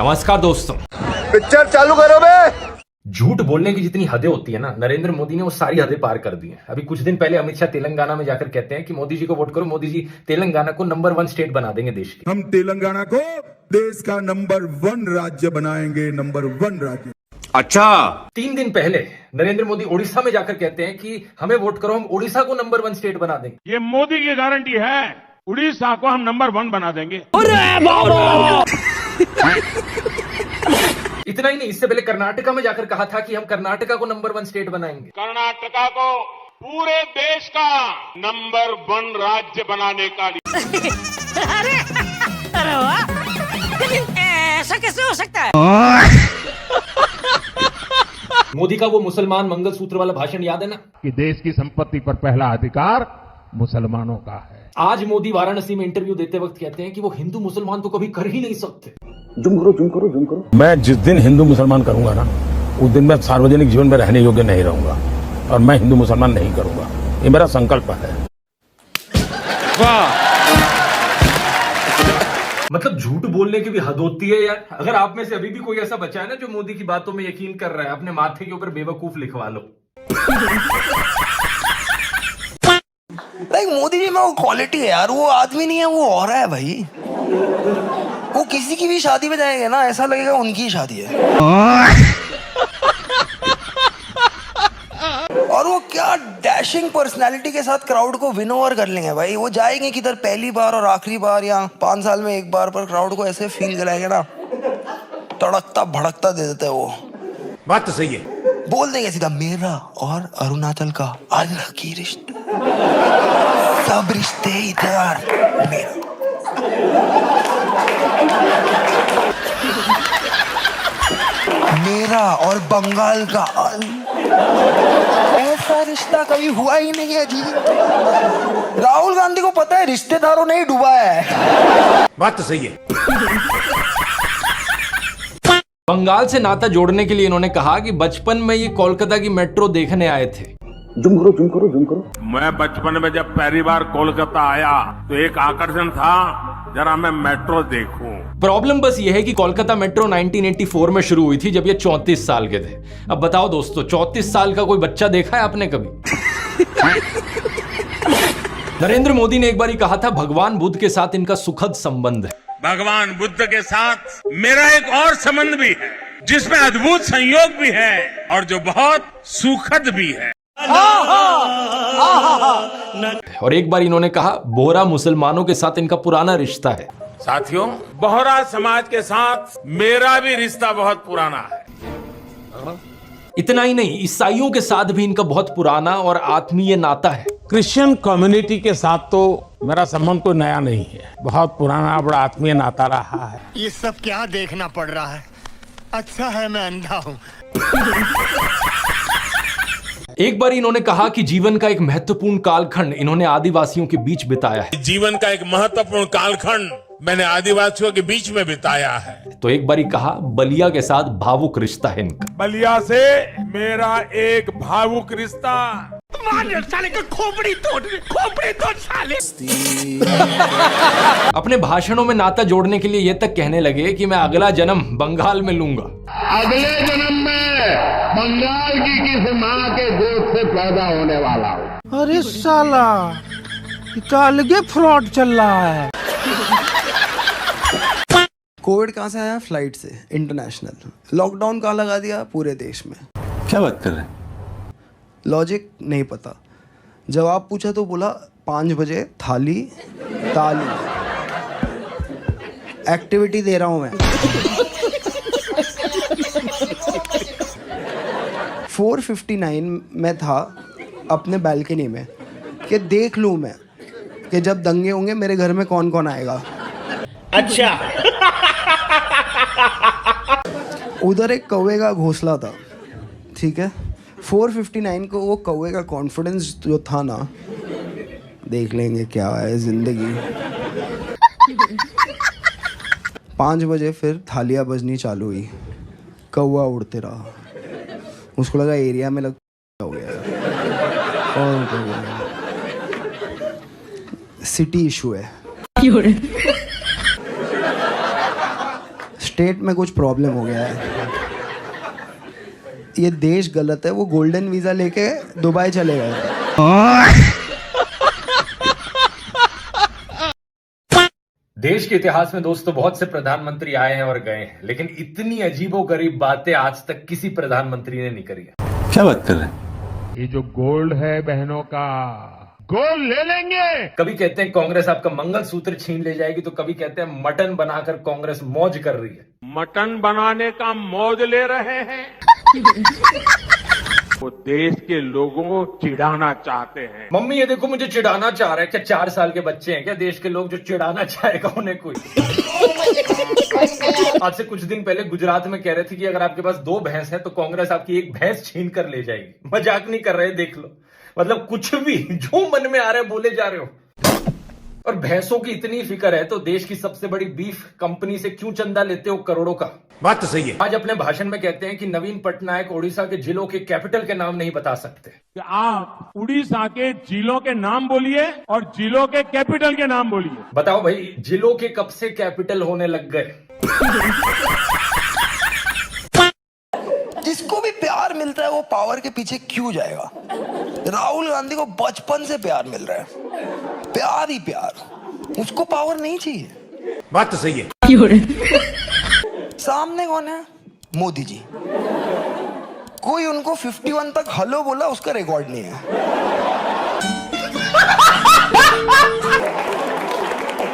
नमस्कार दोस्तों। पिक्चर चालू करो बे। झूठ बोलने की जितनी हदें होती है ना, नरेंद्र मोदी ने वो सारी हदें पार कर दी हैं। अभी कुछ दिन पहले अमित शाह तेलंगाना में जाकर कहते हैं कि मोदी जी को वोट करो, मोदी जी तेलंगाना को नंबर 1 स्टेट बना देंगे देश की। हम तेलंगाना को देश का नंबर 1 राज्य बनाएंगे, नंबर 1 राज्य। अच्छा, 3 दिन पहले नरेंद्र मोदी ओडिशा में जाकर कहते हैं कि हमें वोट करो, हम ओडिशा को नंबर 1 स्टेट बना देंगे। ये मोदी की गारंटी है, उड़ीसा को हम नंबर 1 बना देंगे। इतना ही नहीं, इससे पहले कर्नाटका में जाकर कहा था कि हम कर्नाटका को नंबर 1 स्टेट बनाएंगे। कर्नाटका को पूरे देश का नंबर 1 राज्य बनाने का अरे वाह, ऐसा कैसे हो सकता है? मोदी का वो मुसलमान मंगलसूत्र वाला भाषण याद है ना, कि देश की संपत्ति पर पहला अधिकार मुसलमानों का है। आज मोदी वाराणसी में इंटरव्यू देते वक्त कहते हैं कि वो हिंदू मुसलमान तो कभी कर ही नहीं सकते। जुम करो। मैं जिस दिन हिंदू मुसलमान करूंगा ना, उस दिन मैं सार्वजनिक जीवन में रहने योग्य नहीं रहूंगा और मैं हिंदू मुसलमान नहीं करूंगा। ये मेरा संकल्प है। मतलब झूठ बोलने की भी हद होती है यार। अगर आप में से अभी भी कोई ऐसा बचा है ना जो मोदी की बातों में यकीन कर रहा है, अपने माथे के ऊपर बेवकूफ लिखवा लो। मोदी जी में वो क्वालिटी है यार, वो आदमी नहीं है, वो और है भाई। वो किसी की भी शादी में जाएंगे ना, ऐसा लगेगा उनकी ही शादी है। और वो क्या डैशिंग पर्सनालिटी के साथ क्राउड को विन ओवर कर लेंगे भाई। वो जाएंगे किधर पहली बार और आखिरी बार या 5 साल में एक बार, पर क्राउड को ऐसे फील कराएंगे ना, तड़कता भड़कता दे देते हैं वो। बात तो सही है। बोल देंगे सीधा, मेरा और अरुणाचल का अल्लाह की रिश्ता, सब रिश्ते इधर मेरा। मेरा और बंगाल का ऐसा रिश्ता कभी हुआ ही नहीं है जी। राहुल गांधी को पता है रिश्तेदारों ने ही डुबाया है। बात तो सही है। बंगाल से नाता जोड़ने के लिए इन्होंने कहा कि बचपन में ये कोलकाता की मेट्रो देखने आए थे। जुम करो। मैं बचपन में जब पहली बार कोलकाता आया तो एक आकर्षण था, जरा मैं मेट्रो देखूं। प्रॉब्लम बस ये है कि कोलकाता मेट्रो 1984 में शुरू हुई थी, जब ये 34 साल के थे। अब बताओ दोस्तों, 34 साल का कोई बच्चा देखा है आपने कभी? नरेंद्र मोदी ने एक बार ही कहा था, भगवान बुद्ध के साथ इनका सुखद संबंध है। भगवान बुद्ध के साथ मेरा एक और संबंध भी है, जिसमें अद्भुत संयोग भी है और जो बहुत सुखद भी है। और एक बार इन्होंने कहा, बोहरा मुसलमानों के साथ इनका पुराना रिश्ता है। साथियों, बोहरा समाज के साथ मेरा भी रिश्ता बहुत पुराना है। इतना ही नहीं, ईसाइयों के साथ भी इनका बहुत पुराना और आत्मीय नाता है। क्रिश्चियन कम्युनिटी के साथ तो मेरा संबंध कोई नया नहीं है, बहुत पुराना बड़ा आत्मीय नाता रहा है। ये सब क्या देखना पड़ रहा है? अच्छा है मैं अंधा हूँ। एक बार इन्होंने कहा कि जीवन का एक महत्वपूर्ण कालखंड इन्होंने आदिवासियों के बीच बिताया है। जीवन का एक महत्वपूर्ण कालखंड मैंने आदिवासियों के बीच में बिताया है। तो एक बार ही कहा, बलिया के साथ भावुक रिश्ता है इनका। बलिया से मेरा एक भावुक रिश्ता। साले का खोपड़ी तोड़ साले। अपने भाषणों में नाता जोड़ने के लिए ये तक कहने लगे कि मैं अगला जन्म बंगाल में लूंगा। अगले जन्म में बंगाल की किसी माँ के गोद से पैदा होने वाला हूँ। अरे साला, अलगे फ्रॉड चल रहा है। कोविड कहाँ से आया? फ्लाइट से, इंटरनेशनल। लॉकडाउन कहाँ लगा दिया? पूरे देश में। क्या बात कर रहे हैं? लॉजिक नहीं पता। जवाब पूछा तो बोला 5 बजे थाली ताली। एक्टिविटी दे रहा हूं मैं। 4:59 में था अपने बालकनी में कि देख लूं मैं कि जब दंगे होंगे मेरे घर में कौन कौन आएगा। अच्छा। उधर एक कौवे का घोंसला था, ठीक है। 4:59 को वो कौवे का कॉन्फिडेंस जो था ना, देख लेंगे क्या है जिंदगी। 5 बजे फिर थालियां बजनी चालू हुई, कौवा उड़ते रहा। उसको लगा एरिया में हो गया और सिटी इशू है। स्टेट में कुछ प्रॉब्लम हो गया है, ये देश गलत है। वो गोल्डन वीजा लेके दुबई चले गए। देश के इतिहास में दोस्तों बहुत से प्रधानमंत्री आए हैं और गए हैं, लेकिन इतनी अजीबोगरीब बातें आज तक किसी प्रधानमंत्री ने नहीं करी है। क्या बात कर रहे हैं? ये जो गोल्ड है बहनों का, गोल्ड ले लेंगे। कभी कहते हैं कांग्रेस आपका मंगलसूत्र छीन ले जाएगी, तो कभी कहते हैं मटन बनाकर कांग्रेस मौज कर रही है। मटन बनाने का मौज ले रहे हैं। वो देश के लोगों को चिढ़ाना चाहते हैं। मम्मी ये देखो मुझे चिढ़ाना चाह रहा है। क्या 4 साल के बच्चे हैं क्या देश के लोग जो चिढ़ाना चाहेगा उन्हें कोई? आज से कुछ दिन पहले गुजरात में कह रहे थे कि अगर आपके पास 2 भैंस हैं तो कांग्रेस आपकी 1 भैंस छीन कर ले जाएगी। मजाक नहीं कर रहे, देख लो। मतलब कुछ भी जो मन में आ रहा है बोले जा रहे हो। और भैंसों की इतनी फिक्र है तो देश की सबसे बड़ी बीफ कंपनी से क्यों चंदा लेते हो करोड़ों का? बात तो सही है। आज अपने भाषण में कहते हैं कि नवीन पटनायक ओडिशा के जिलों के कैपिटल के नाम नहीं बता सकते। कि आप उड़ीसा के जिलों के नाम बोलिए और जिलों के कैपिटल के नाम बोलिए। बताओ भाई, जिलों के कब से कैपिटल होने लग गए? जिसको भी प्यार मिलता है वो पावर के पीछे क्यों जाएगा? राहुल गांधी को बचपन से प्यार मिल रहा है, प्यार ही प्यार, उसको पावर नहीं चाहिए। बात तो सही है। सामने कौन है? मोदी जी। कोई उनको 51 तक हेलो बोला उसका रिकॉर्ड नहीं है।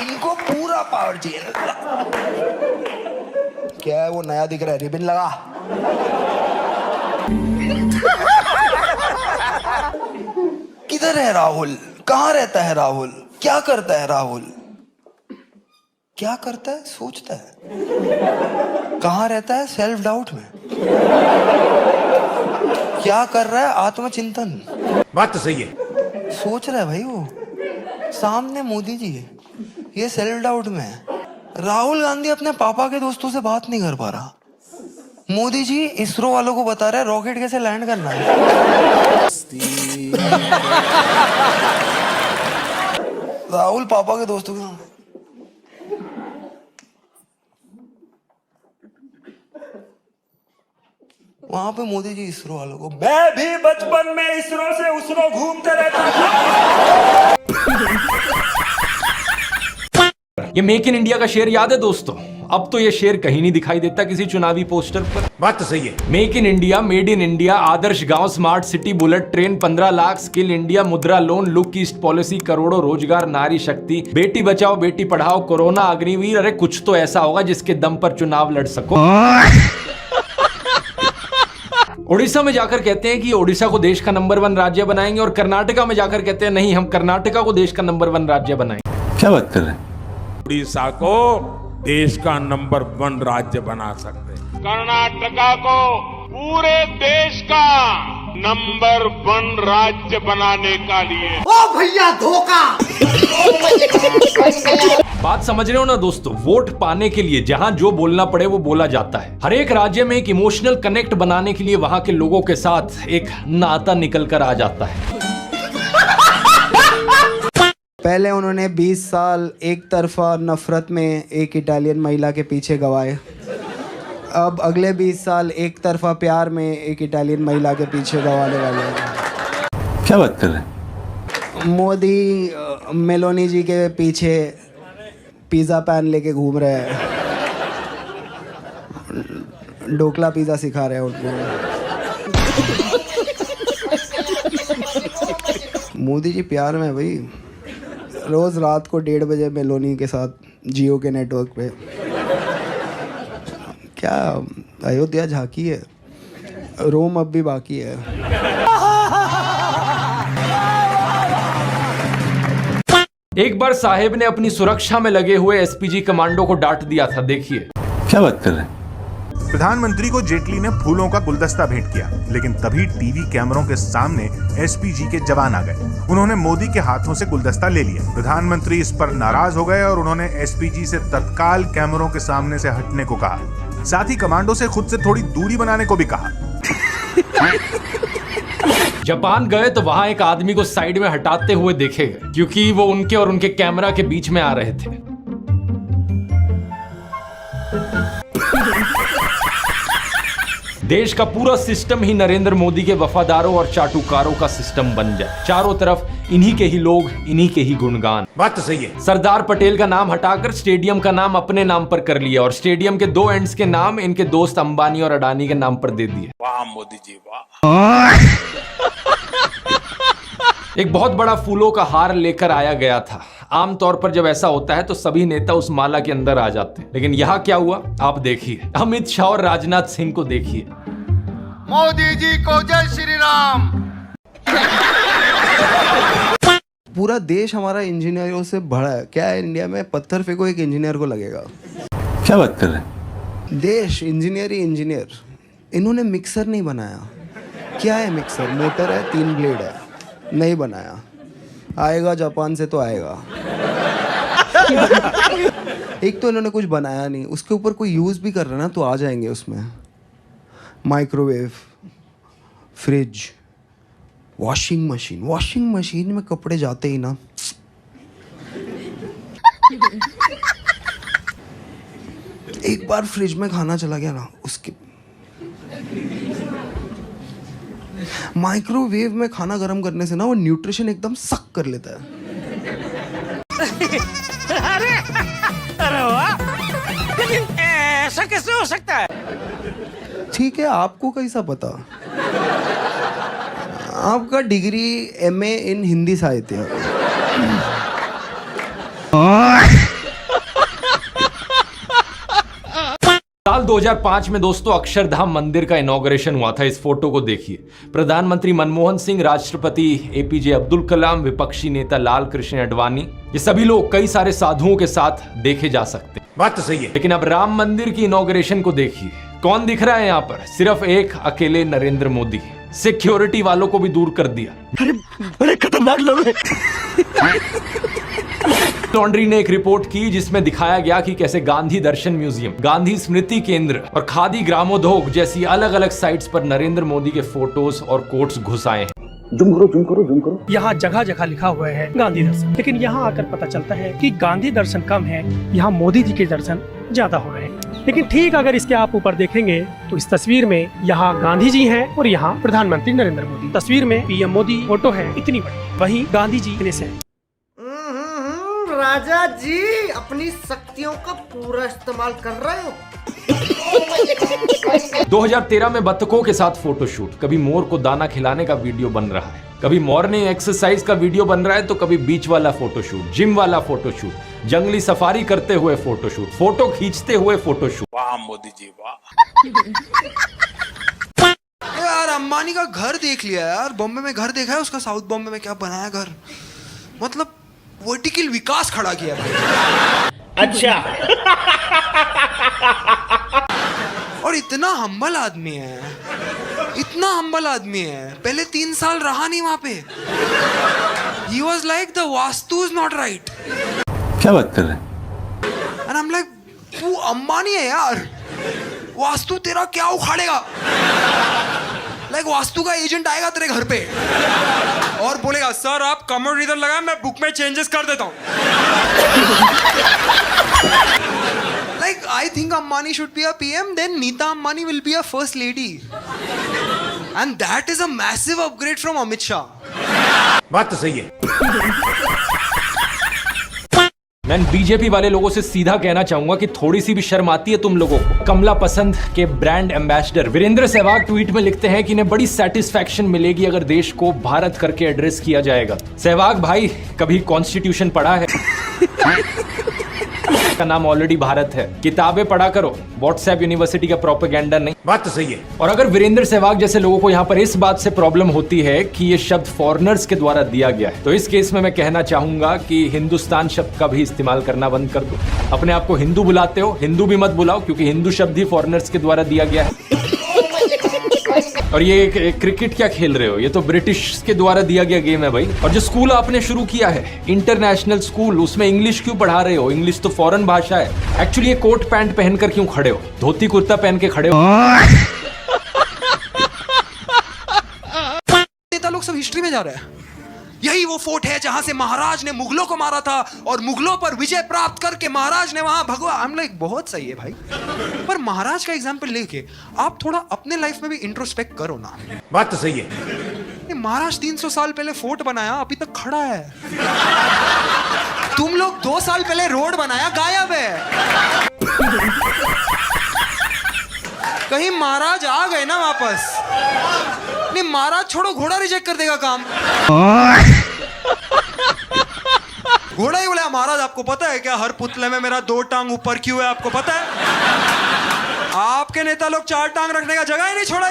इनको पूरा पावर चाहिए। क्या है वो नया दिख रहा है? रिबन लगा। किधर है राहुल? कहां रहता है राहुल? क्या करता है राहुल? क्या करता है? सोचता है। कहां रहता है? सेल्फ डाउट में। क्या कर रहा है? आत्मचिंतन। बात तो सही है। सोच रहा है भाई वो। सामने मोदी जी है, ये सेल्फ डाउट में है। राहुल गांधी अपने पापा के दोस्तों से बात नहीं कर पा रहा। मोदी जी इसरो वालों को बता रहे हैं रॉकेट कैसे लैंड करना है। राहुल पापा के दोस्तों के वहां पे मोदी जी इसरो वालों को, मैं भी बचपन में इसरो से उसरो घूमते रहता था। ये मेक इन इंडिया का शेर याद है दोस्तों? अब तो ये शेर कहीं नहीं दिखाई देता किसी चुनावी पोस्टर पर। बात तो सही है। Make in India, made in India, आदर्श गांव, smart city, bullet train, 15 lakh, skill India, Mudra loan, look east policy, करोड़ों रोजगार, नारी शक्ति, बेटी बचाओ बेटी पढ़ाओ, कोरोना, अग्निवीर। अरे कुछ तो ऐसा होगा जिसके दम पर चुनाव लड़ सको। ओडिशा में जाकर कहते हैं कि ओडिशा को देश का नंबर 1 राज्य बनाएंगे, और कर्नाटका में जाकर कहते हैं नहीं, हम कर्नाटका को देश का नंबर 1 राज्य बनाएंगे। क्या बात कर रहे हैं? उड़ीसा को देश का नंबर 1 राज्य बना सकते हैं। कर्नाटका को पूरे देश का नंबर 1 राज्य बनाने का लिए। ओ भैया धोखा। बात समझ रहे हो ना दोस्तों? वोट पाने के लिए जहां जो बोलना पड़े वो बोला जाता है। हर एक राज्य में एक इमोशनल कनेक्ट बनाने के लिए वहां के लोगों के साथ एक नाता निकल कर आ जाता है। पहले उन्होंने 20 साल एक तरफा नफरत में एक इटालियन महिला के पीछे गवाए। अब अगले 20 साल एक तरफा प्यार में एक इटालियन महिला के पीछे गवाने वाले हैं। क्या बात कर रहे हैं? मोदी मेलोनी जी के पीछे पिज़्ज़ा पैन लेके घूम रहे हैं, ढोकला पिज़्ज़ा सिखा रहे हैं उनको। मोदी जी प्यार में भाई, रोज रात को 1:30 बजे मेलोनी के साथ जियो के नेटवर्क पे। क्या अयोध्या झांकी है, रोम अब भी बाकी है। एक बार साहेब ने अपनी सुरक्षा में लगे हुए एसपीजी कमांडो को डांट दिया था, देखिए। क्या बात कर रहे हैं? प्रधानमंत्री को जेटली ने फूलों का गुलदस्ता भेंट किया, लेकिन तभी टीवी कैमरों के सामने एसपीजी के जवान आ गए। उन्होंने मोदी के हाथों से गुलदस्ता ले लिया। प्रधानमंत्री इस पर नाराज हो गए और उन्होंने एसपीजी से तत्काल कैमरों के सामने से हटने को कहा। साथ ही कमांडो से खुद से थोड़ी दूरी बनाने को भी कहा। जापान गए तो वहां एक आदमी को साइड में हटाते हुए देखे गए, क्योंकि वो उनके और उनके कैमरा के बीच में आ रहे थे। देश का पूरा सिस्टम ही नरेंद्र मोदी के वफादारों और चाटुकारों का सिस्टम बन जाए। चारों तरफ इन्हीं के ही लोग, इन्हीं के ही गुणगान। बात तो सही है। सरदार पटेल का नाम हटाकर स्टेडियम का नाम अपने नाम पर कर लिया और स्टेडियम के 2 एंड्स के नाम इनके दोस्त अंबानी और अडानी के नाम पर दे दिए। वाह मोदी जी वाह। एक बहुत बड़ा फूलों का हार लेकर आया गया था। आमतौर पर जब ऐसा होता है तो सभी नेता उस माला के अंदर आ जाते हैं, लेकिन यहां क्या हुआ आप देखिए। अमित शाह और राजनाथ सिंह को देखिए। मोदी जी को जय श्री राम। पूरा देश हमारा इंजीनियरों से भरा है। क्या है इंडिया में, पत्थर फेंको एक इंजीनियर को लगेगा। क्या बात कर रहे हैं? देश इंजीनियर ही इंजीनियर। इन्होंने मिक्सर नहीं बनाया। क्या है मिक्सर? मोटर है, 3 ब्लेड है, नहीं बनाया। आएगा जापान से तो आएगा। एक तो इन्होंने कुछ बनाया नहीं, उसके ऊपर कोई यूज़ भी कर रहा ना तो आ जाएंगे उसमें। माइक्रोवेव, फ्रिज, वॉशिंग मशीन में कपड़े जाते ही ना। एक बार फ्रिज में खाना चला गया ना, उसके माइक्रोवेव में खाना गर्म करने से ना वो न्यूट्रिशन एकदम सक कर लेता है। अरे वाह, लेकिन ऐसा कैसे हो सकता है? ठीक है, आपको कैसा पता? आपका डिग्री MA इन हिंदी साहित्य। साल 2005 में दोस्तों अक्षरधाम मंदिर का इनॉग्रेशन हुआ था। इस फोटो को देखिए। प्रधानमंत्री मनमोहन सिंह, राष्ट्रपति APJ अब्दुल कलाम, विपक्षी नेता लाल कृष्ण आडवाणी, ये सभी लोग कई सारे साधुओं के साथ देखे जा सकते हैं। बात तो सही है। लेकिन अब राम मंदिर की इनॉग्रेशन को देखिए। कौन दिख रहा है यहाँ पर? सिर्फ एक अकेले नरेंद्र मोदी। सिक्योरिटी वालों को भी दूर कर दिया। बड़े खतरनाक लोग हैं। लॉन्ड्री ने एक रिपोर्ट की जिसमें दिखाया गया कि कैसे गांधी दर्शन म्यूजियम, गांधी स्मृति केंद्र और खादी ग्रामोद्योग जैसी अलग अलग साइट्स पर नरेंद्र मोदी के फोटोज और कोट्स घुस आए हैं। जूम करो। यहाँ जगह जगह लिखा हुआ है गांधी दर्शन, लेकिन यहाँ आकर पता चलता है कि गांधी दर्शन कम है, यहाँ मोदी जी के दर्शन ज्यादा हो रहे हैं। लेकिन ठीक अगर इसके आप ऊपर देखेंगे तो इस तस्वीर में यहाँ गांधी जी हैं और यहाँ प्रधानमंत्री नरेंद्र मोदी। तस्वीर में PM मोदी फोटो है इतनी बड़ी, वहीं गांधी जी इतने से। राजा जी अपनी शक्तियों का पूरा इस्तेमाल कर रहे हो। 2013 में बत्तखों के साथ फोटोशूट। कभी मोर को दाना खिलाने का वीडियो बन रहा है, कभी मॉर्निंग एक्सरसाइज का वीडियो बन रहा है, तो कभी बीच वाला फोटोशूट, जिम वाला फोटोशूट, जंगली सफारी करते हुए फोटोशूट, फोटो खींचते हुए फोटोशूट। वाह मोदी जी वाह। यार अंबानी का घर देख लिया यार, बॉम्बे में घर देखा है उसका, साउथ बॉम्बे में क्या बनाया घर, मतलब वर्टिकल विकास खड़ा किया भाई। अच्छा। और इतना हम्बल आदमी है, इतना हम्बल आदमी है। पहले 3 साल रहा नहीं वहां पे। He was like the vastu is not right। क्या बात कर रहे हैं? And I'm like, तू अंबानी है यार, वास्तु तेरा क्या उखाड़ेगा? लाइक वास्तु का एजेंट आएगा तेरे घर पे और बोलेगा सर आप कमोड इधर लगा, मैं बुक में चेंजेस कर देता हूँ। Like I think Ambani should be a PM, then Neeta Ambani will be a first lady, and that is a massive upgrade from Amit Shah। बात तो सही है। मैं बीजेपी वाले लोगों से सीधा कहना चाहूंगा कि थोड़ी सी भी शर्म आती है तुम लोगों को। कमला पसंद के brand ambassador Virender Sehwag tweet में लिखते हैं कि इन्हें बड़ी सेटिस्फैक्शन मिलेगी अगर देश को भारत करके एड्रेस किया जाएगा। सहवाग भाई कभी कॉन्स्टिट्यूशन पढ़ा है? का नाम ऑलरेडी भारत है। किताबें पढ़ा करो, व्हाट्सएप यूनिवर्सिटी का प्रोपेगेंडा नहीं। बात तो सही है। और अगर वीरेंद्र सहवाग जैसे लोगों को यहाँ पर इस बात से प्रॉब्लम होती है कि ये शब्द फॉरेनर्स के द्वारा दिया गया है, तो इस केस में मैं कहना चाहूंगा कि हिंदुस्तान शब्द का भी इस्तेमाल करना बंद कर दो। अपने आप को हिंदू बुलाते हो, हिंदू भी मत बुलाओ, क्योंकि हिंदू शब्द ही फॉरेनर्स के द्वारा दिया गया है। और ये क्रिकेट क्या खेल रहे हो? ये तो ब्रिटिश के द्वारा दिया गया गेम है भाई। और जो स्कूल आपने शुरू किया है इंटरनेशनल स्कूल, उसमें इंग्लिश क्यों पढ़ा रहे हो? इंग्लिश तो फॉरेन भाषा है। एक्चुअली ये कोट पैंट पहनकर क्यों खड़े हो? धोती कुर्ता पहन के खड़े हो। नेता लोग सब हिस्ट्री में जा रहे हैं। यही वो फोर्ट है जहां से महाराज ने मुगलों को मारा था और मुगलों पर विजय प्राप्त करके महाराज ने वहां भगवा। हम लाइक बहुत सही है भाई, पर महाराज का एग्जाम्पल लेके आप थोड़ा अपने लाइफ में भी इंट्रोस्पेक्ट करो ना। बात तो सही है। महाराज 300 साल पहले फोर्ट बनाया, अभी तक खड़ा है। तुम लोग 2 साल पहले रोड बनाया, गायब है। कहीं महाराज आ गए ना वापस, नहीं महाराज छोड़ो, घोड़ा रिजेक्ट कर देगा काम। घोड़ा ही बोला, महाराज आपको पता है क्या हर पुतले में मेरा 2 टांग ऊपर क्यों है, आपको पता है? आपके नेता लोग 4 टांग रखने का जगह ही नहीं छोड़ा।